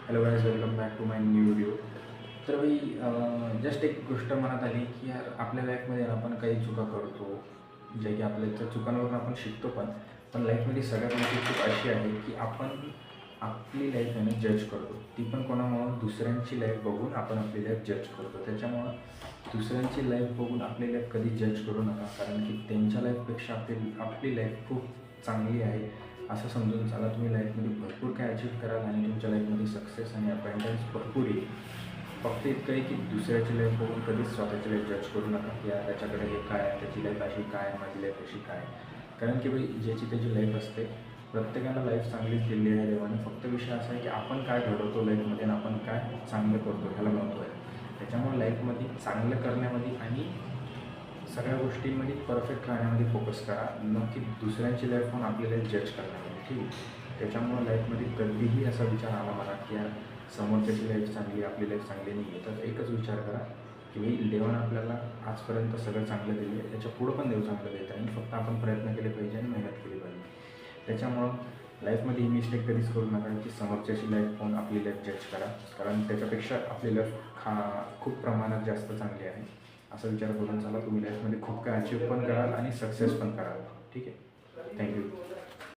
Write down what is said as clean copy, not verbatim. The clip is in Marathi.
Hello guys, welcome back to my new video. तर भाई जस्ट एक गोष्ट मनात आली की यार आपल्या लाईफमध्ये आपण काही चुका करतो, जे की आपल्या त्या चुकांवरून आपण शिकतो. पण लाईफमध्ये सगळ्यात मोठी चूक अशी आहे की आपण आपली लाईफ आहे जज करतो, ती पण कोणामुळं दुसऱ्यांची लाईफ बघून आपण आपली लाईफ जज करतो. त्याच्यामुळं दुसऱ्यांची लाईफ बघून आपली लाईफ कधी जज करू नका, कारण की त्यांच्या लाईफपेक्षा आपली लाईफ खूप चांगली आहे असं समजून चाला. तुम्ही लाईफमध्ये भरपूर काय अचीव कराल आणि तुमच्या लाईफमध्ये सक्सेस आणि अबंडन्स भरपूर येईल. फक्त इतकं आहे की दुसऱ्याची लाईफ बघून कधीच स्वतःची लाईफ जज करू नका की यार त्याच्याकडे हे काय आहे, त्याची लाईफ अशी काय आहे, माझी लाईफ अशी काय आहे. कारण की भाई ज्याची त्याची लाईफ असते, प्रत्येकाला लाईफ चांगलीच दिली आहे देवाने. फक्त विषय असा आहे की आपण काय घडवतो लाईफमध्ये आणि आपण काय चांगलं करतो ह्याला महत्त्व आहे. त्याच्यामुळे लाईफमध्ये चांगलं करण्यामध्ये आणि सगळ्या गोष्टींमध्ये परफेक्ट राहण्यामध्ये फोकस करा, नक्की दुसऱ्यांची लाईफ पण आपली लाईफ जज करण्यामध्ये. ठीक आहे. त्याच्यामुळं लाईफमध्ये कधीही असा विचार आला मला की यार समोरच्याची लाईफ चांगली, आपली लाईफ चांगली नाही आहे, तर एकच विचार करा की मी देवानं आपल्याला आजपर्यंत सगळं चांगलं दिलं आहे, त्याच्या पुढं पण देव चांगलं देत आहे आणि फक्त आपण प्रयत्न केले पाहिजे आणि मेहनत केली पाहिजे. त्याच्यामुळं लाईफमध्ये ही मिस्टेक कधीच करू नका की समोरच्याची लाईफ पाहून आपली लाईफ जज करा, कारण त्याच्यापेक्षा आपली लाईफ खूप प्रमाणात जास्त चांगली आहे. असा विचार करून चला, तुम्ही लाईफमध्ये खूप काय अचीव पण कराल आणि सक्सेस पण कराल. ठीक आहे. थँक्यू.